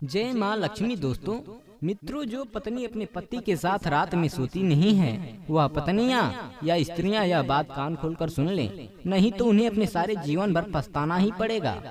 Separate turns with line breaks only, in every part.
जय माँ लक्ष्मी। दोस्तों मित्रों, जो पत्नी अपने पति के साथ रात में सोती नहीं है, वह पत्नियां या स्त्रियां यह बात कान खोलकर सुन लें, नहीं तो उन्हें अपने सारे जीवन भर पछताना ही पड़ेगा।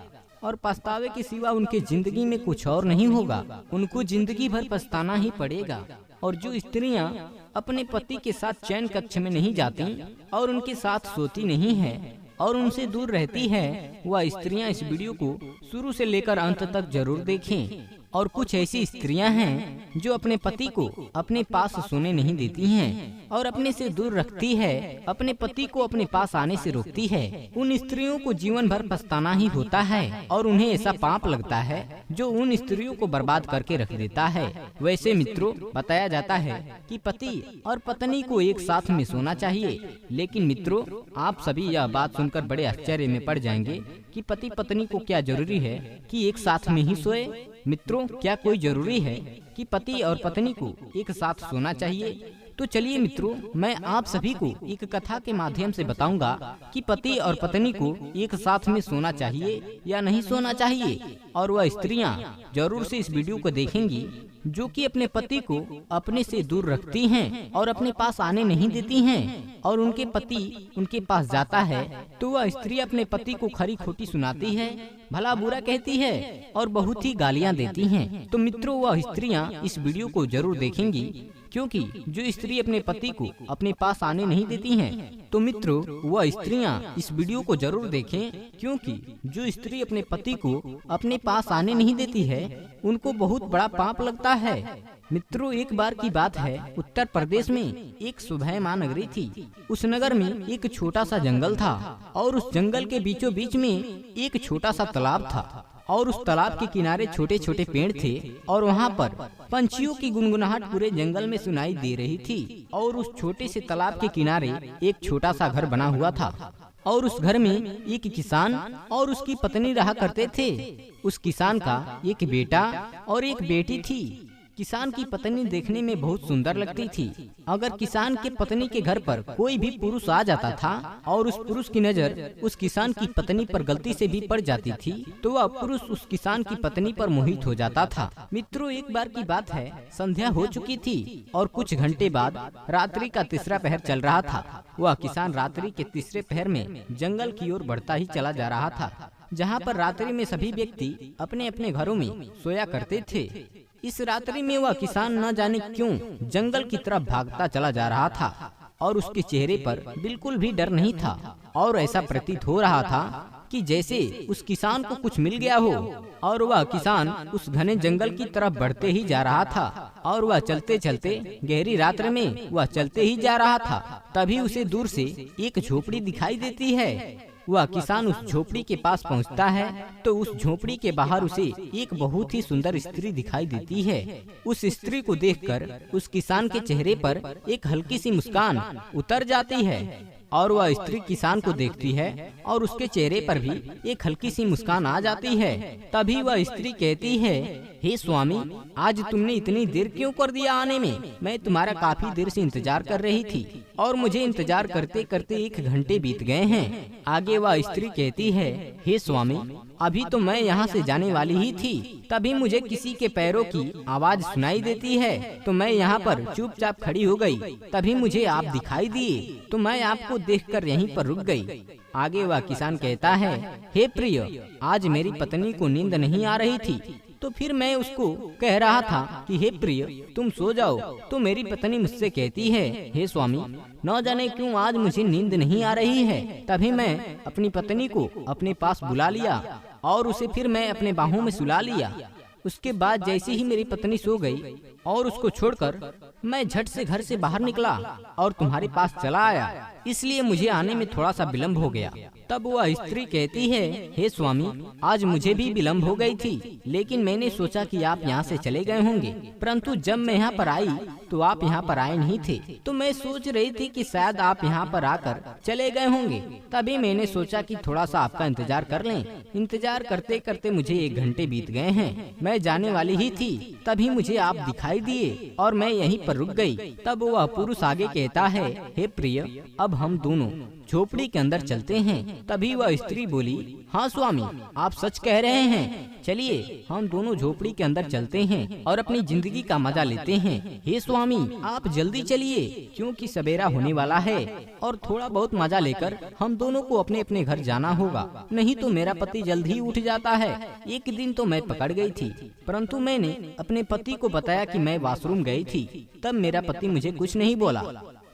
और पछतावे के सिवा उनके जिंदगी में कुछ और नहीं होगा, उनको जिंदगी भर पछताना ही पड़ेगा। और जो स्त्रियां अपने पति के साथ चैन कक्ष में नहीं जाती और उनके साथ सोती नहीं है और उनसे दूर रहती है, वह स्त्रियां इस वीडियो को शुरू से लेकर अंत तक जरूर देखें। और कुछ ऐसी स्त्रियां हैं जो अपने पति को अपने पास सोने नहीं देती हैं और अपने से दूर रखती है, अपने पति को अपने पास आने से रोकती है। उन स्त्रियों को जीवन भर पछताना ही होता है और उन्हें ऐसा पाप लगता है जो उन स्त्रियों को बर्बाद करके रख देता है। वैसे मित्रों, बताया जाता है कि पति और पत्नी को एक साथ में सोना चाहिए, लेकिन मित्रों आप सभी यह बात सुनकर बड़े आश्चर्य में पड़ जाएंगे कि पति पत्नी को क्या जरूरी है कि एक साथ में ही सोए। मित्रों, क्या कोई जरूरी है कि पति और पत्नी को एक साथ सोना चाहिए? तो चलिए मित्रों, मैं आप सभी को एक कथा के माध्यम से बताऊंगा कि पति और पत्नी को एक साथ में सोना चाहिए या नहीं सोना चाहिए। और वह स्त्रियां जरूर से इस वीडियो को देखेंगी जो कि अपने पति को अपने से दूर रखती हैं और अपने पास आने नहीं देती हैं, और उनके पति उनके पास जाता है तो वह स्त्री अपने पति को खरी खोटी सुनाती है, भला बुरा कहती है और बहुत ही गालियां देती हैं। तो मित्रों, वह स्त्रियां इस वीडियो को जरूर देखेंगी, क्योंकि जो स्त्री अपने पति को अपने पास आने नहीं देती हैं, तो मित्रों वह स्त्रियां इस वीडियो को जरूर देखें, क्योंकि जो स्त्री अपने पति को अपने पास आने नहीं देती है उनको बहुत बड़ा पाप लगता है। मित्रों, एक बार की बात है, उत्तर प्रदेश में एक सुभयमा नगरी थी। उस नगर में एक छोटा सा जंगल था और उस जंगल के बीचों बीच में एक छोटा सा तालाब था और उस तालाब के किनारे छोटे छोटे पेड़ थे और वहाँ पर पंछियों की गुनगुनाहट पूरे जंगल में सुनाई दे रही थी। और उस छोटे से तालाब के किनारे एक छोटा सा घर बना हुआ था और उस घर में एक किसान और उसकी पत्नी रहा करते थे। उस किसान का एक बेटा और एक बेटी थी। किसान की पत्नी देखने में बहुत सुंदर लगती थी। अगर किसान के पत्नी के घर पर कोई भी पुरुष आ जाता था और उस पुरुष की नजर उस किसान की पत्नी पर गलती से भी पड़ जाती थी, तो वह पुरुष उस किसान की पत्नी पर मोहित हो जाता था। मित्रों, एक बार की बात है, संध्या हो चुकी थी और कुछ घंटे बाद रात्रि का तीसरा पहर चल रहा था। वह किसान रात्रि के तीसरे पहर में जंगल की ओर बढ़ता ही चला जा रहा था, जहाँ पर रात्रि में सभी व्यक्ति अपने अपने घरों में सोया करते थे। इस रात्रि में वह किसान न जाने क्यों जंगल की तरफ भागता चला जा रहा था और उसके चेहरे पर बिल्कुल भी डर नहीं था और ऐसा प्रतीत हो रहा था कि जैसे उस किसान को कुछ मिल गया हो। और वह किसान उस घने जंगल की तरफ बढ़ते ही जा रहा था और वह चलते चलते गहरी रात्रि में वह चलते ही जा रहा था। तभी उसे दूर से एक झोपड़ी दिखाई देती है। वह किसान उस झोपड़ी के पास पहुंचता है तो उस झोपड़ी के बाहर उसे एक बहुत ही सुंदर स्त्री दिखाई देती है। उस स्त्री को देखकर उस किसान के चेहरे पर एक हल्की सी मुस्कान उतर जाती है और वह स्त्री किसान को देखती है और उसके चेहरे पर भी एक हल्की सी मुस्कान आ जाती है। तभी वह स्त्री कहती है, हे स्वामी, आज तुमने इतनी देर क्यों कर दिया आने में? मैं तुम्हारा काफी देर से इंतजार कर रही थी और मुझे इंतजार करते करते 1 घंटे बीत गए हैं। आगे वह स्त्री कहती है, हे स्वामी, अभी तो मैं यहाँ से जाने वाली ही थी, तभी मुझे किसी के पैरों की आवाज सुनाई देती है तो मैं यहाँ पर चुपचाप खड़ी हो गई। तभी मुझे आप दिखाई दिए तो मैं आपको देखकर यहीं पर रुक गई। आगे वह किसान कहता है, हे प्रिय, आज मेरी पत्नी को नींद नहीं आ रही थी तो फिर मैं उसको कह रहा था कि हे प्रिय, तुम सो जाओ। तो मेरी पत्नी मुझसे कहती है, हे स्वामी, न जाने क्यों आज मुझे नींद नहीं आ रही है। तभी मैं अपनी पत्नी को अपने पास बुला लिया और उसे फिर मैं अपने बाहों में सुला लिया। उसके बाद जैसे ही मेरी पत्नी सो गई और उसको छोड़कर मैं झट से घर से बाहर निकला और तुम्हारे पास चला आया, इसलिए मुझे आने में थोड़ा सा विलम्ब हो गया। तब वह स्त्री कहती है, हे स्वामी, आज मुझे भी विलम्ब हो गई थी, लेकिन मैंने सोचा कि आप यहाँ से चले गए होंगे, परंतु जब मैं यहाँ पर आई तो आप यहाँ पर आए नहीं थे, तो मैं सोच रही थी कि शायद आप यहाँ पर आकर चले गए होंगे। तभी मैंने सोचा कि थोड़ा सा आपका इंतजार कर लें। इंतजार करते करते मुझे 1 घंटे बीत गए हैं। मैं जाने वाली ही थी, तभी मुझे आप दिखाई दिए और मैं यहीं पर रुक गई। तब वह पुरुष आगे कहता है, हे प्रिय, अब हम दोनों झोपड़ी के अंदर चलते हैं। तभी वह स्त्री बोली, हाँ स्वामी, आप सच कह रहे हैं, चलिए हम दोनों झोपड़ी के अंदर चलते हैं और अपनी जिंदगी का मजा लेते हैं। हे स्वामी, आप जल्दी चलिए, क्योंकि सवेरा होने वाला है और थोड़ा बहुत मजा लेकर हम दोनों को अपने अपने घर जाना होगा, नहीं तो मेरा पति जल्द ही उठ जाता है। एक दिन तो मैं पकड़ गई थी, परंतु मैंने अपने पति को बताया कि मैं वॉशरूम गई थी, तब मेरा पति मुझे कुछ नहीं बोला।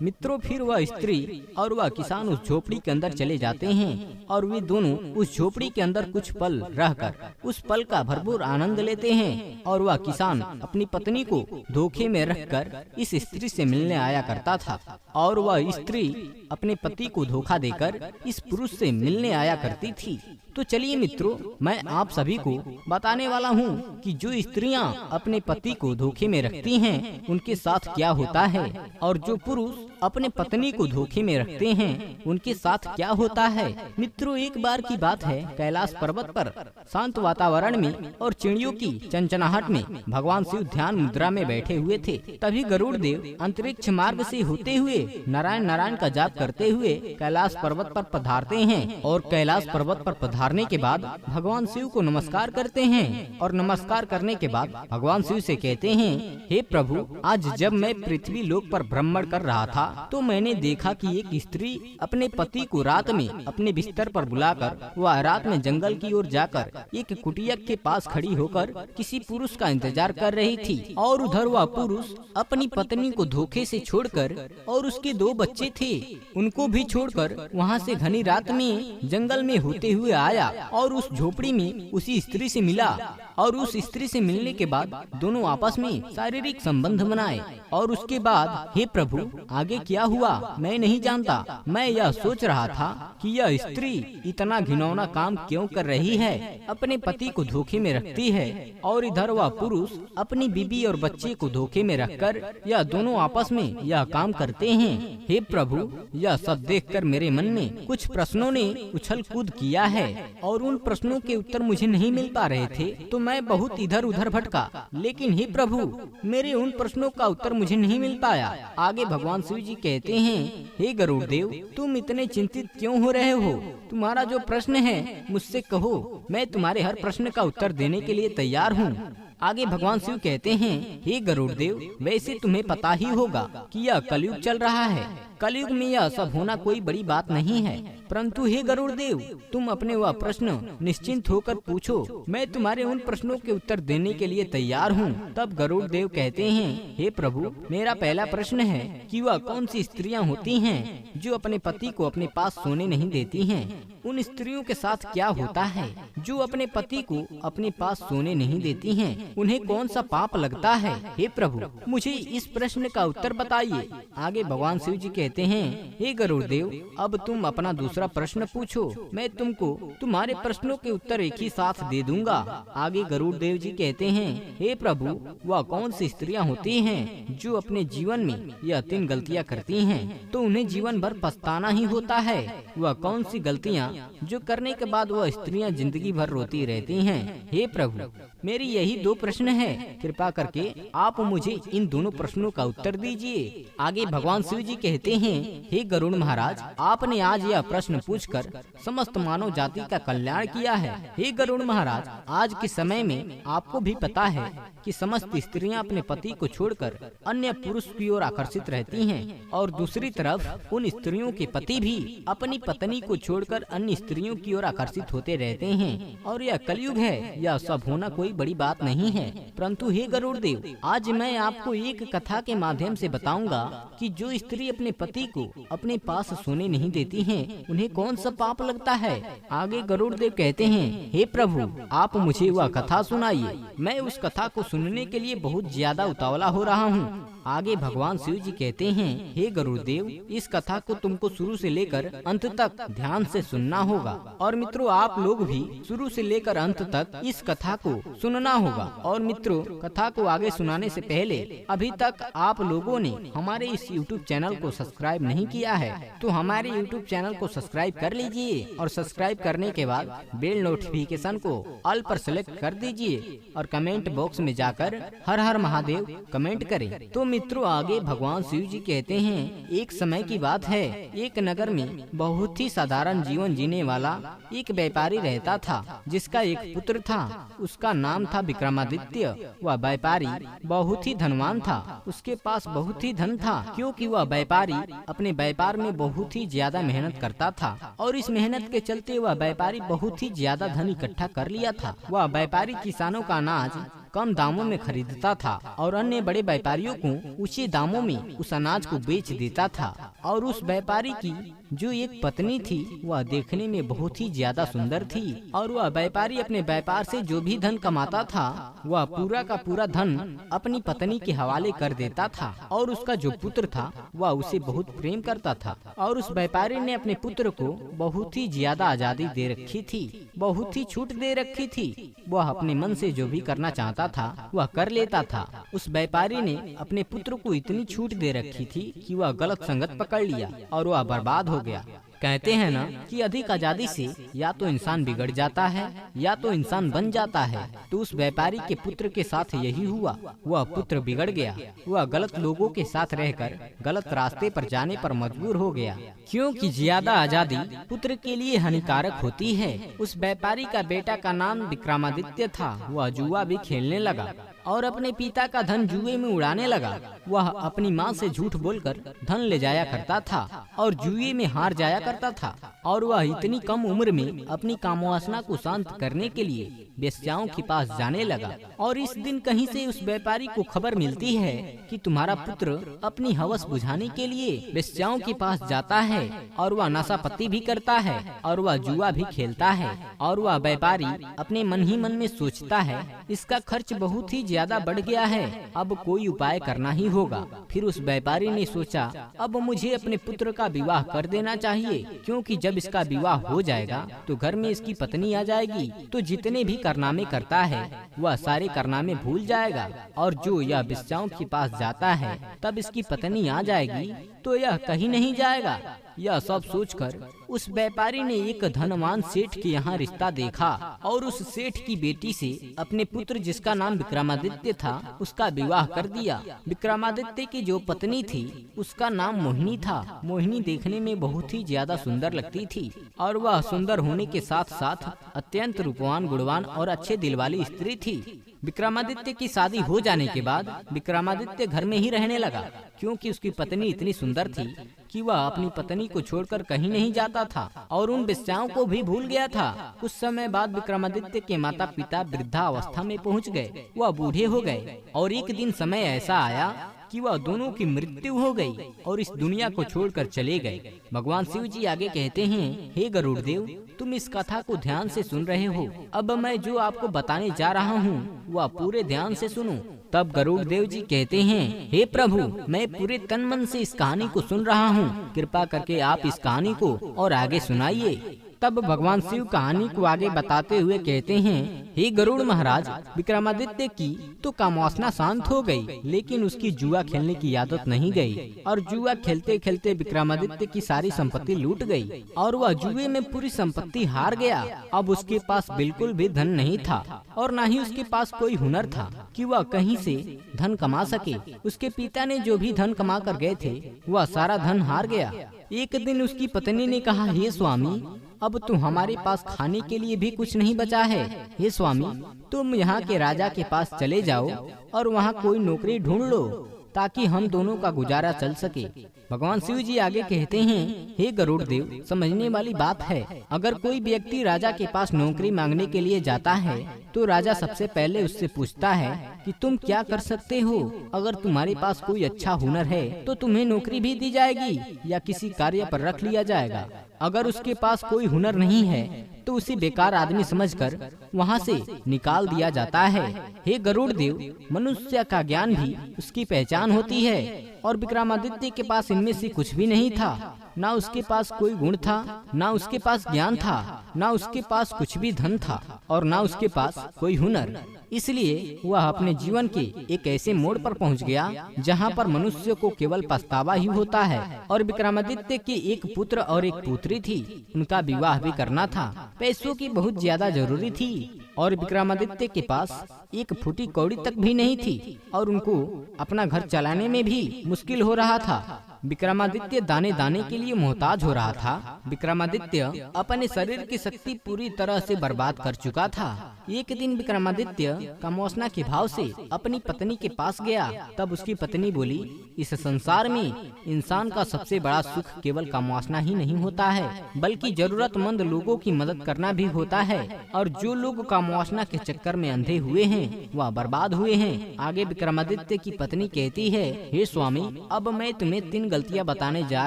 मित्रों, फिर वह स्त्री और वह किसान उस झोपड़ी के अंदर चले जाते हैं और वे दोनों उस झोपड़ी के अंदर कुछ पल रहकर उस पल का भरपूर आनंद लेते हैं। और वह किसान अपनी पत्नी को धोखे में रखकर इस स्त्री से मिलने आया करता था और वह स्त्री अपने पति को धोखा देकर इस पुरुष से मिलने आया करती थी। तो चलिए मित्रों, मैं आप सभी को बताने वाला हूँ कि जो स्त्रियाँ अपने पति को धोखे में रखती हैं उनके साथ क्या होता है, और जो पुरुष अपने पत्नी को धोखे में रखते हैं उनके साथ क्या होता है। मित्रों, एक बार की बात है, कैलाश पर्वत पर शांत वातावरण में और चिड़ियों की चंचनाहट में भगवान शिव ध्यान मुद्रा में बैठे हुए थे। तभी गरुड़ देव अंतरिक्ष मार्ग से होते हुए नारायण नारायण का जाप करते हुए कैलाश पर्वत पर पधारते हैं और कैलाश पर्वत पर पधारने के बाद भगवान शिव को नमस्कार करते हैं और नमस्कार करने के बाद भगवान शिव से कहते हैं, हे प्रभु, आज जब मैं पृथ्वी लोक पर भ्रमण कर रहा था तो मैंने देखा कि एक स्त्री अपने पति को रात में अपने बिस्तर पर बुलाकर वह रात में जंगल की ओर जाकर एक कुटिया के पास खड़ी होकर किसी पुरुष का इंतजार कर रही थी और उधर वह पुरुष अपनी पत्नी को धोखे से छोड़कर और उसके 2 बच्चे थे उनको भी छोड़कर वहां से घनी रात में जंगल में होते हुए आया और उस झोपड़ी में उसी स्त्री से मिला और उस स्त्री से मिलने के बाद दोनों आपस में शारीरिक संबंध बनाए और उसके बाद, हे प्रभु, आगे क्या हुआ मैं नहीं जानता। मैं यह सोच रहा था कि यह स्त्री इतना घिनौना काम क्यों कर रही है, अपने पति को धोखे में रखती है और इधर वह पुरुष अपनी बीबी और बच्चे को धोखे में रखकर यह दोनों आपस में यह काम करते हैं। हे प्रभु, यह सब देखकर मेरे मन में कुछ प्रश्नों ने उछल कूद किया है और उन प्रश्नों के उत्तर मुझे नहीं मिल पा रहे थे, तो मैं बहुत इधर उधर भटका, लेकिन हे प्रभु, मेरे उन प्रश्नों का उत्तर मुझे नहीं मिल पाया। आगे भगवान शिव जी कहते हैं, हे गरुड़ देव, तुम इतने चिंतित क्यों हो रहे हो? तुम्हारा जो प्रश्न है मुझसे कहो, मैं तुम्हारे हर प्रश्न का उत्तर देने के लिए तैयार हूँ। आगे भगवान शिव कहते हैं, हे गरुड़ देव, वैसे तुम्हें पता ही होगा कि यह कलयुग चल रहा है। कलयुग में यह सब होना कोई बड़ी बात नहीं है, परंतु हे गरुड़ देव, तुम अपने वह प्रश्न निश्चिंत होकर पूछो, मैं तुम्हारे उन प्रश्नों के उत्तर देने के लिए तैयार हूँ। तब गरुड़ देव कहते हैं, हे प्रभु, मेरा पहला प्रश्न है कि वह कौन सी स्त्रियाँ होती हैं जो अपने पति को अपने पास सोने नहीं देती हैं? उन स्त्रियों के साथ क्या होता है जो अपने पति को अपने पास सोने नहीं देती हैं? उन्हें कौन सा पाप लगता है? हे प्रभु, मुझे इस प्रश्न का उत्तर बताइए। आगे भगवान शिव जी कहते हैं, हे गरुड़ देव, अब तुम अपना दूसरा प्रश्न पूछो, मैं तुमको तुम्हारे प्रश्नों के उत्तर एक ही साथ दे दूंगा। आगे गरुड़ देव जी कहते हैं, हे प्रभु, वह कौन सी स्त्रियां होती हैं जो अपने जीवन में यह 3 गलतियां करती हैं तो उन्हें जीवन भर पछताना ही होता है? वह कौन सी गलतियां जो करने के बाद वह स्त्रियां जिंदगी भर रोती रहती हैं? हे प्रभु, मेरी यही 2 प्रश्न है, कृपा करके आप मुझे इन दोनों प्रश्नों का उत्तर दीजिए। आगे भगवान शिव जी कहते हैं, हे गरुड़ महाराज, आपने आज यह प्रश्न पूछकर समस्त मानव जाति का कल्याण किया है। हे गरुड़ महाराज, आज के समय में आपको भी पता है कि समस्त स्त्रियां अपने पति को छोड़कर अन्य पुरुष की ओर आकर्षित रहती हैं और दूसरी तरफ उन स्त्रियों के पति भी अपनी पत्नी को छोड़कर अन्य स्त्रियों की ओर आकर्षित होते रहते हैं और यह कलयुग है। यह सब होना कोई बड़ी बात नहीं है, परंतु हे गरुड़ देव, आज मैं आपको एक कथा के माध्यम से बताऊंगा कि जो स्त्री अपने पति को अपने पास सोने नहीं देती हैं, उन्हें कौन सा पाप लगता है। आगे गरुड़ देव कहते हैं, हे प्रभु, आप मुझे वह कथा सुनाइए, मैं उस कथा को सुनने के लिए बहुत ज्यादा उतावला हो रहा हूँ। आगे भगवान शिव जी कहते हैं, हे गरुड़ देव, इस कथा को तुमको शुरू से लेकर अंत तक ध्यान से सुनना होगा और मित्रों, आप लोग भी शुरू से लेकर अंत तक इस कथा को सुनना होगा। और मित्रों, कथा को आगे सुनाने से पहले अभी तक आप लोगों ने हमारे इस YouTube चैनल को सब्सक्राइब नहीं किया है तो हमारे YouTube चैनल को सब्सक्राइब कर लीजिए और सब्सक्राइब करने के बाद बेल नोटिफिकेशन को ऑल पर सेलेक्ट कर दीजिए और कमेंट बॉक्स में जाकर हर हर महादेव कमेंट करें। तो मित्रों, आगे भगवान शिव जी कहते हैं, एक समय की बात है, एक नगर में बहुत ही साधारण जीवन जीने वाला एक व्यापारी रहता था, जिसका एक पुत्र था। उसका नाम था विक्रमादित्य। वह व्यापारी बहुत ही धनवान था। उसके पास बहुत ही धन था, क्योंकि वह व्यापारी अपने व्यापार में बहुत ही ज्यादा मेहनत करता था, और इस मेहनत के चलते वह व्यापारी बहुत ही ज्यादा धन इकट्ठा कर लिया था। वह व्यापारी किसानों का अनाज कम दामों में खरीदता था और अन्य बड़े व्यापारियों को ऊंचे दामों में उस अनाज को बेच देता था। और उस व्यापारी की जो एक पत्नी थी, वह देखने में बहुत ही ज्यादा सुंदर थी, और वह व्यापारी अपने व्यापार से जो भी धन कमाता था, वह पूरा का पूरा धन अपनी पत्नी के हवाले कर देता था। और उसका जो पुत्र था, वह उसे बहुत प्रेम करता था, और उस व्यापारी ने अपने पुत्र को बहुत ही ज्यादा आजादी दे रखी थी, बहुत ही छूट दे रखी थी। वह अपने मन से जो भी करना चाहता था, वह कर लेता था। उस व्यापारी ने अपने पुत्र को इतनी छूट दे रखी थी कि वह गलत संगत पकड़ लिया और वह बर्बाद हो गया। कहते हैं ना कि अधिक आजादी से या तो इंसान बिगड़ जाता है या तो इंसान बन जाता है। तो उस व्यापारी के पुत्र के साथ यही हुआ। वह पुत्र बिगड़ गया। वह गलत लोगों के साथ रहकर गलत रास्ते पर जाने पर मजबूर हो गया, क्योंकि ज्यादा आजादी पुत्र के लिए हानिकारक होती है। उस व्यापारी का बेटा का नाम विक्रमादित्य था। वह जुआ भी खेलने लगा और अपने पिता का धन जुए में उड़ाने लगा। वह अपनी माँ से झूठ बोलकर धन ले जाया करता था और जुए में हार जाया करता था। और वह इतनी कम उम्र में अपनी कामवासना को शांत करने के लिए वेश्याओं के पास जाने लगा। और इस दिन कहीं से उस व्यापारी को खबर मिलती है कि तुम्हारा पुत्र अपनी हवस बुझाने के लिए वेश्याओं के पास जाता है, और वह नशापत्ती भी करता है, और वह जुआ भी खेलता है। और वह व्यापारी अपने मन ही मन में सोचता है, इसका खर्च बहुत ही ज्यादा बढ़ गया है, अब कोई उपाय करना ही होगा। फिर उस व्यापारी ने सोचा, अब मुझे अपने पुत्र का विवाह कर देना चाहिए, क्योंकि जब इसका विवाह हो जाएगा तो घर में इसकी पत्नी आ जाएगी, तो जितने भी कारनामे करता है वह सारे कारनामे भूल जाएगा। और जो यह वेश्याओं के पास जाता है, तब इसकी पत्नी आ जाएगी तो यह कहीं नहीं जाएगा। यह सब सोचकर उस व्यापारी ने एक धनवान सेठ के यहाँ रिश्ता देखा, और उस सेठ की बेटी से अपने पुत्र, जिसका नाम विक्रमादित्य था, उसका विवाह कर दिया। विक्रमादित्य की जो पत्नी थी, उसका नाम मोहिनी था। मोहिनी देखने में बहुत ही ज्यादा सुंदर लगती थी, और वह सुंदर होने के साथ साथ अत्यंत रूपवान, गुणवान और अच्छे दिल वाली स्त्री थी। विक्रमादित्य की शादी हो जाने के बाद विक्रमादित्य घर में ही रहने लगा, क्योंकि उसकी पत्नी इतनी सुंदर थी कि वह अपनी पत्नी को छोड़कर कहीं नहीं जाता था, और उन वेश्याओं को भी भूल गया था। कुछ समय बाद विक्रमादित्य के माता पिता वृद्धावस्था में पहुंच गए। वह बूढ़े हो गए, और एक दिन समय ऐसा आया कि वह दोनों की मृत्यु हो गई और इस दुनिया को छोड़कर चले गए। भगवान शिव जी आगे कहते हैं, हे गरुड़ देव, तुम इस कथा को ध्यान से सुन रहे हो। अब मैं जो आपको बताने जा रहा हूँ, वह पूरे ध्यान से सुनो। तब गरुड़ देव जी कहते हैं, हे प्रभु, मैं पूरे तन मन से इस कहानी को सुन रहा हूँ, कृपा करके आप इस कहानी को और आगे सुनाइए। तब भगवान शिव कहानी को आगे बताते हुए कहते हैं, हे गरुड़ महाराज, विक्रमादित्य की तो कामवासना शांत हो गई, लेकिन उसकी जुआ खेलने की आदत नहीं गई, और जुआ खेलते खेलते विक्रमादित्य की सारी संपत्ति लूट गई, और वह जुए में पूरी संपत्ति हार गया। अब उसके पास बिल्कुल भी धन नहीं था, और न ही उसके पास कोई हुनर था कि वह कहीं से धन कमा सके। उसके पिता ने जो भी धन कमा कर गए थे, वह सारा धन हार गया। एक दिन उसकी पत्नी ने कहा, हे स्वामी, अब तो हमारे पास खाने के लिए भी कुछ नहीं बचा है। हे स्वामी, तुम यहाँ के राजा के पास चले जाओ और वहाँ कोई नौकरी ढूंढ लो, ताकि हम दोनों का गुजारा चल सके। भगवान शिव जी आगे कहते हैं, हे गरुड़ देव, समझने वाली बात है, अगर कोई व्यक्ति राजा के पास नौकरी मांगने के लिए जाता है, तो राजा सबसे पहले उससे पूछता है कि तुम क्या कर सकते हो। अगर तुम्हारे पास कोई अच्छा हुनर है, तो तुम्हें नौकरी भी दी जाएगी या किसी कार्य पर रख लिया जाएगा। अगर उसके पास कोई हुनर नहीं है, तो उसे बेकार आदमी समझकर वहाँ से निकाल दिया जाता है। हे गरुड़ देव, मनुष्य का ज्ञान भी उसकी पहचान होती है, और विक्रमादित्य के पास इनमें से कुछ भी नहीं था। ना उसके पास कोई गुण था, ना उसके पास ज्ञान था, ना उसके पास कुछ भी धन था, और ना उसके पास कोई हुनर। इसलिए वह अपने जीवन के एक ऐसे मोड़ पर पहुंच गया जहां पर मनुष्य को केवल पछतावा ही होता है। और विक्रमादित्य के एक पुत्र और एक पुत्री थी, उनका विवाह भी करना था। पैसों की बहुत ज्यादा जरूरी थी, और विक्रमादित्य के पास एक फूटी कौड़ी तक भी नहीं थी और उनको अपना घर चलाने में भी मुश्किल हो रहा था। विक्रमादित्य दाने दाने के लिए मोहताज हो रहा था। विक्रमादित्य अपने शरीर की शक्ति पूरी तरह से बर्बाद कर चुका था। एक दिन विक्रमादित्य कामवासना के भाव से अपनी पत्नी के पास गया। तब उसकी पत्नी बोली, इस संसार में इंसान का सबसे बड़ा सुख केवल कामवासना ही नहीं होता है, बल्कि जरूरतमंद लोगों की मदद करना भी होता है। और जो लोग कामवासना के चक्कर में अंधे हुए हैं वह बर्बाद हुए हैं। आगे विक्रमादित्य की पत्नी कहती है, हे स्वामी, अब मैं तुम्हें 3 गलतियां बताने जा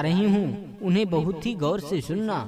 रही हूँ, उन्हें बहुत ही गौर से सुनना,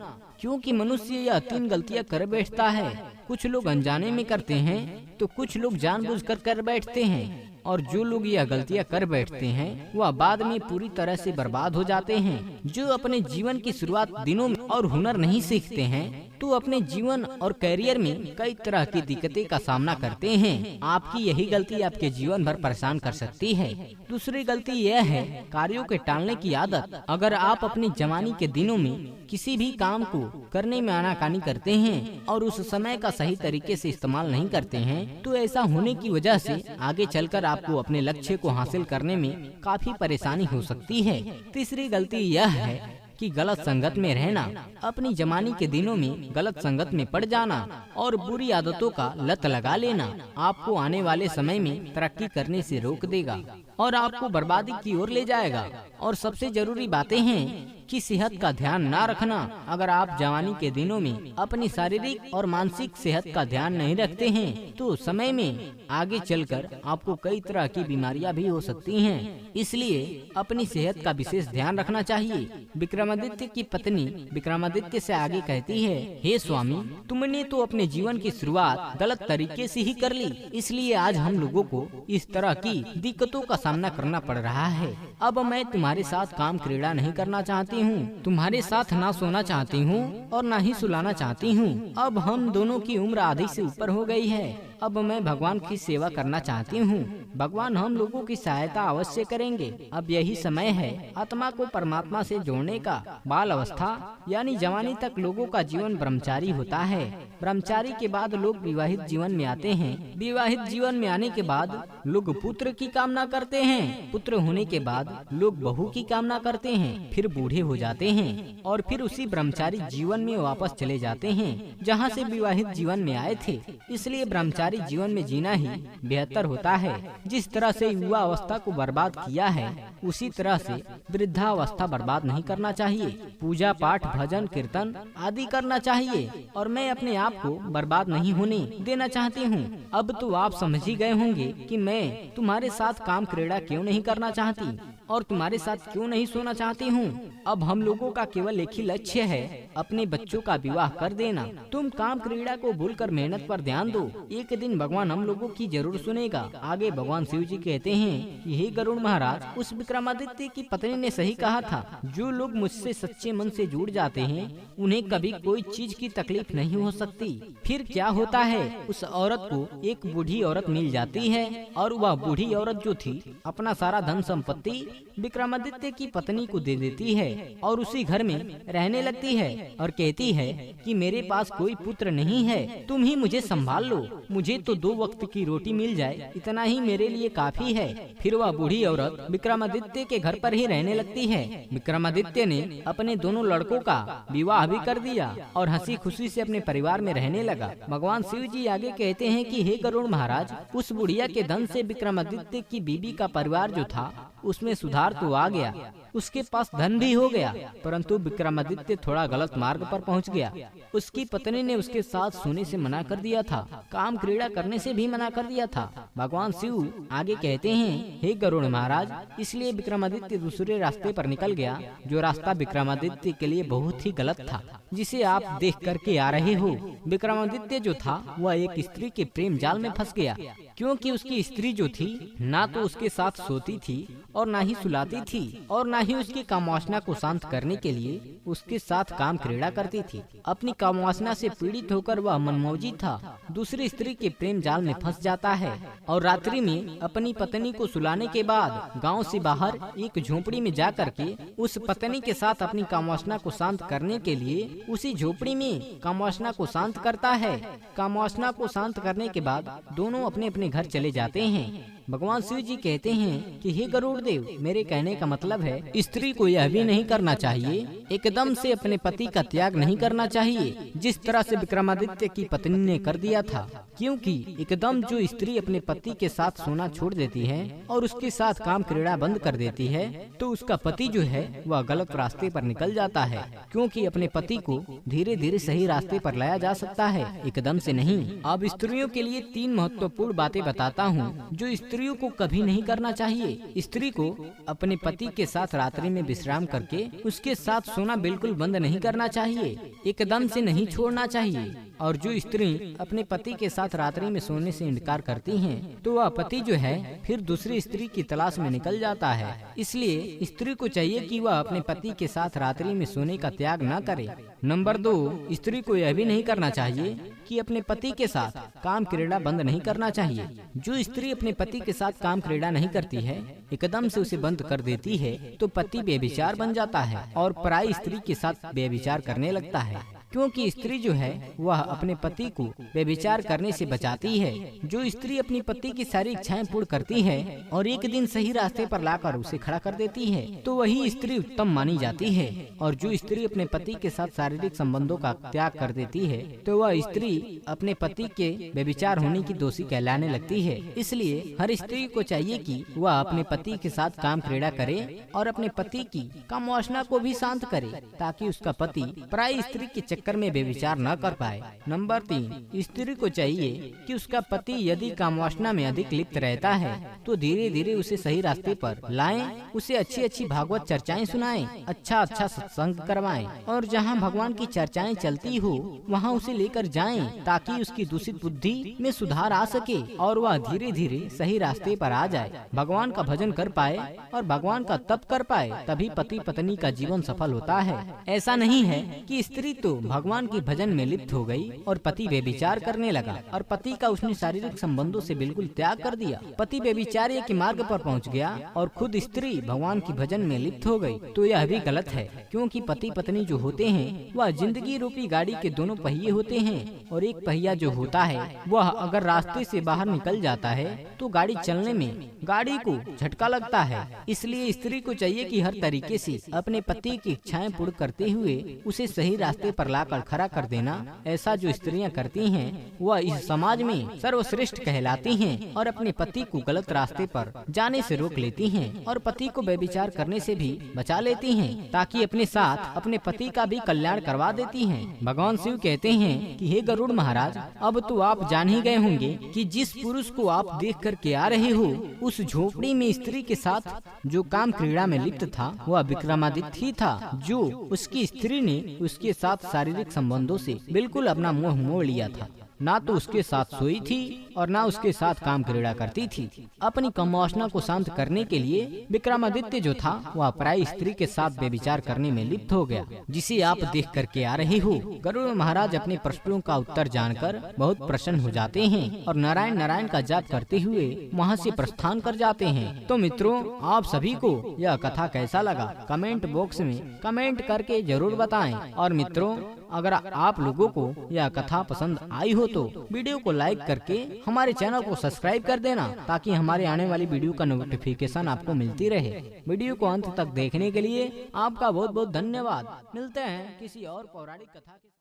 क्योंकि मनुष्य यह 3 गलतियां कर बैठता है। कुछ लोग अनजाने में करते हैं तो कुछ लोग जानबूझकर कर बैठते हैं, और जो लोग यह गलतियां कर बैठते हैं वह बाद में पूरी तरह से बर्बाद हो जाते हैं। जो अपने जीवन की शुरुआत दिनों में और हुनर नहीं सीखते हैं तो अपने जीवन और करियर में कई तरह की दिक्कतें का सामना करते हैं। आपकी यही गलती आपके जीवन भर परेशान कर सकती है। दूसरी गलती यह है कार्यों के टालने की आदत। अगर आप अपनी जवानी के दिनों में किसी भी काम को करने में आनाकानी करते हैं और उस समय का सही तरीके से इस्तेमाल नहीं करते हैं तो ऐसा होने की वजह से आगे चलकर आपको अपने लक्ष्य को हासिल करने में काफी परेशानी हो सकती है। तीसरी गलती यह है कि गलत संगत में रहना। अपनी जवानी के दिनों में गलत संगत में पड़ जाना और बुरी आदतों का लत लगा लेना आपको आने वाले समय में तरक्की करने से रोक देगा और आपको बर्बादी की ओर ले जाएगा। और सबसे जरूरी बातें हैं कि सेहत का ध्यान ना रखना। अगर आप जवानी के दिनों में अपनी शारीरिक और मानसिक सेहत का ध्यान नहीं रखते हैं तो समय में आगे चलकर आपको कई तरह की बीमारियां भी हो सकती हैं। इसलिए अपनी सेहत का विशेष ध्यान रखना चाहिए। विक्रमादित्य की पत्नी विक्रमादित्य से आगे कहती है, हे स्वामी, तुमने तो अपने जीवन की शुरुआत गलत तरीके से ही कर ली, इसलिए आज हम लोगों को इस तरह की दिक्कतों का सामना करना पड़ रहा है। अब मैं तुम्हारे साथ काम क्रीड़ा नहीं करना चाहती हूँ, तुम्हारे साथ ना सोना चाहती हूँ और ना ही सुलाना चाहती हूँ। अब हम दोनों की उम्र आधी से ऊपर हो गई है। अब मैं भगवान की सेवा करना चाहती हूँ। भगवान हम लोगों की सहायता अवश्य करेंगे। अब यही समय है आत्मा को परमात्मा से जोड़ने का। बाल अवस्था यानी जवानी तक लोगों का जीवन ब्रह्मचारी होता है। ब्रह्मचारी के बाद लोग विवाहित जीवन में आते हैं। विवाहित जीवन में आने के बाद लोग पुत्र की कामना करते हैं। पुत्र होने के बाद लोग बहू की कामना करते हैं। फिर बूढ़े हो जाते हैं और फिर उसी ब्रह्मचारी जीवन में वापस चले जाते हैं जहाँ से विवाहित जीवन में आए थे। इसलिए ब्रह्मचारी जीवन में जीना ही बेहतर होता है। जिस तरह से युवा अवस्था को बर्बाद किया है उसी तरह से वृद्धावस्था बर्बाद नहीं करना चाहिए। पूजा पाठ भजन कीर्तन आदि करना चाहिए और मैं अपने आप को बर्बाद नहीं होने देना चाहती हूँ। अब तो आप समझ ही गए होंगे कि मैं तुम्हारे साथ काम क्रीड़ा क्यों नहीं करना चाहती और तुम्हारे साथ क्यों नहीं सोना चाहती हूँ। अब हम लोगों का केवल एक ही लक्ष्य है, अपने बच्चों का विवाह कर देना। तुम काम क्रीड़ा को भूलकर मेहनत पर ध्यान दो, एक दिन भगवान हम लोगों की जरूर सुनेगा। आगे भगवान शिव जी कहते हैं, हे गरुड़ महाराज, उस विक्रमादित्य की पत्नी ने सही कहा था। जो लोग मुझसे सच्चे मन से जुड़ जाते हैं उन्हें कभी कोई चीज की तकलीफ नहीं हो सकती। फिर क्या होता है, उस औरत को एक बूढ़ी औरत मिल जाती है और वह बूढ़ी औरत जो थी अपना सारा धन संपत्ति विक्रमादित्य की पत्नी को दे देती है और उसी घर में रहने लगती है और कहती है कि मेरे पास कोई पुत्र नहीं है, तुम ही मुझे संभाल लो। मुझे तो 2 वक्त की रोटी मिल जाए, इतना ही मेरे लिए काफी है। फिर वह बूढ़ी औरत विक्रमादित्य के घर पर ही रहने लगती है। विक्रमादित्य ने अपने दोनों लड़कों का विवाह भी कर दिया और हंसी खुशी से अपने परिवार में रहने लगा। भगवान शिव जी आगे कहते हैं कि हे गरुड़ महाराज, उस बुढ़िया के धन से विक्रमादित्य की बीबी का परिवार जो था उसमें सुधार तो आ गया, उसके पास धन भी हो गया, परंतु विक्रमादित्य थोड़ा गलत मार्ग पर पहुंच गया। उसकी पत्नी ने उसके साथ सोने से मना कर दिया था, काम क्रीड़ा करने से भी मना कर दिया था। भगवान शिव आगे कहते हैं, हे गरुड़ महाराज, इसलिए विक्रमादित्य दूसरे रास्ते पर निकल गया, जो रास्ता विक्रमादित्य के लिए बहुत ही गलत था, जिसे आप देख करके आ रहे हो। विक्रमादित्य जो था वह एक स्त्री के प्रेम जाल में फंस गया, क्योंकि उसकी स्त्री जो थी ना तो उसके साथ सोती थी और ना ही सुलाती थी और ना ही उसकी कामवासना को शांत करने के लिए उसके साथ काम क्रीड़ा करती थी। अपनी कामवासना से पीड़ित होकर वह मनमौजी था दूसरी स्त्री के प्रेम जाल में फंस जाता है और रात्रि में अपनी पत्नी को सुलाने के बाद गांव से बाहर एक झोपड़ी में जा करके उस पत्नी के साथ अपनी कामवासना को शांत करने के लिए उसी झोपड़ी में कामवासना को शांत करता है। कामवासना को शांत करने के बाद दोनों अपने अपने घर चले जाते हैं। भगवान शिव जी कहते हैं कि हे गरुड़ देव, मेरे कहने का मतलब है स्त्री को यह भी नहीं करना चाहिए, एकदम से अपने पति का त्याग नहीं करना चाहिए जिस तरह से विक्रमादित्य की पत्नी ने कर दिया था। क्योंकि एकदम जो स्त्री अपने पति के साथ सोना छोड़ देती है और उसके साथ काम क्रीड़ा बंद कर देती है तो उसका पति जो है वह गलत रास्ते पर निकल जाता है। क्योंकि अपने पति को धीरे धीरे सही रास्ते पर लाया जा सकता है, एकदम से नहीं। अब स्त्रियों के लिए 3 महत्वपूर्ण बातें बताता हूँ जो स्त्रियों को कभी नहीं करना चाहिए। स्त्री को अपने पति के साथ रात्रि में विश्राम करके उसके साथ सोना बिल्कुल बंद नहीं करना चाहिए, एकदम से नहीं छोड़ना चाहिए। और जो स्त्री अपने पति के साथ रात्रि में सोने से इनकार करती हैं, तो वह पति जो है फिर दूसरी स्त्री की तलाश में निकल जाता है। इसलिए स्त्री को चाहिए कि वह अपने पति के साथ रात्रि में सोने का त्याग न करे। नंबर 2, स्त्री को यह भी नहीं करना चाहिए कि अपने पति के साथ काम क्रीड़ा बंद नहीं करना चाहिए। जो स्त्री अपने पति के साथ काम क्रीड़ा नहीं करती है, एकदम से उसे बंद कर देती है तो पति बेविचार बन जाता है और पराई स्त्री के साथ बेविचार करने लगता है। क्योंकि स्त्री जो है वह अपने पति को बेविचार करने से बचाती है। जो स्त्री अपनी पति की सारी इच्छाएं पूर्ण करती है और एक दिन सही रास्ते पर लाकर उसे खड़ा कर देती है तो वही स्त्री उत्तम मानी जाती है। और जो स्त्री अपने पति के साथ शारीरिक संबंधों का त्याग कर देती है तो वह स्त्री अपने पति के बेविचार होने की दोषी कहलाने लगती है। इसलिए हर स्त्री को चाहिए कि वह अपने पति के साथ काम क्रीड़ा करे और अपने पति की कामवासना को भी शांत करे ताकि उसका पति पराई स्त्री के चक्कर में बेविचार न कर पाए। नंबर 3, स्त्री को चाहिए कि उसका पति यदि कामवासना में अधिक लिप्त रहता है तो धीरे धीरे उसे सही रास्ते पर लाएं, उसे अच्छी अच्छी भागवत चर्चाएं सुनाएं, अच्छा अच्छा सत्संग करवाएं और जहां भगवान की चर्चाएं चलती हो वहां उसे लेकर जाएं ताकि उसकी दूषित बुद्धि में सुधार आ सके और वह धीरे धीरे सही रास्ते पर आ जाए, भगवान का भजन कर पाए और भगवान का तप कर पाए। तभी पति पत्नी का जीवन सफल होता है। ऐसा नहीं है कि स्त्री तो भगवान की भजन में लिप्त हो गई और पति बेविचार करने लगा और पति का उसने शारीरिक संबंधों से बिल्कुल त्याग कर दिया। पति बेविचार्य के मार्ग पर पहुंच गया और खुद स्त्री भगवान की भजन में लिप्त हो गई तो यह भी गलत है। क्योंकि पति पत्नी जो होते हैं वह जिंदगी रूपी गाड़ी के दोनों पहिए होते हैं और एक पहिया जो होता है वह अगर रास्ते से बाहर निकल जाता है तो गाड़ी चलने में गाड़ी को झटका लगता है। इसलिए स्त्री को चाहिए कि हर तरीके से अपने पति की इच्छाएं पूर्ण करते हुए उसे सही रास्ते पर लाकर खड़ा कर देना। ऐसा जो स्त्रियां करती हैं वह इस समाज में सर्वश्रेष्ठ कहलाती हैं और अपने पति को गलत रास्ते पर जाने से रोक लेती हैं और पति को बेविचार करने से भी बचा लेती हैं ताकि अपने साथ अपने पति का भी कल्याण करवा देती हैं। भगवान शिव कहते हैं कि हे गरुड़ महाराज, अब तो आप जान ही गए होंगे कि जिस पुरुष को आप देख करके आ रहे हो उस झोपड़ी में स्त्री के साथ जो काम क्रीड़ा में लिप्त था वह विक्रमादित्य ही था। जो उसकी स्त्री ने उसके साथ शारीरिक संबंधों से बिल्कुल अपना मोह मोड़ लिया था, ना तो उसके साथ सोई थी और ना उसके साथ काम क्रीड़ा करती थी। अपनी कामवासना को शांत करने के लिए विक्रमादित्य जो था वह पराई स्त्री के साथ बेविचार करने में लिप्त हो गया, जिसे आप देख करके आ रहे हो। गरुड़ महाराज अपने प्रश्नों का उत्तर जानकर बहुत प्रसन्न हो जाते हैं और नारायण नारायण का जाप करते हुए वहाँ से प्रस्थान कर जाते हैं। तो मित्रों, आप सभी को यह कथा कैसा लगा कमेंट बॉक्स में कमेंट करके जरूर बताएं। और मित्रों, अगर आप लोगों को यह कथा पसंद आई हो तो वीडियो को लाइक करके हमारे चैनल को सब्सक्राइब कर देना ताकि हमारे आने वाली वीडियो का नोटिफिकेशन आपको मिलती रहे। वीडियो को अंत तक देखने के लिए आपका बहुत बहुत धन्यवाद। मिलते हैं किसी और पौराणिक कथा के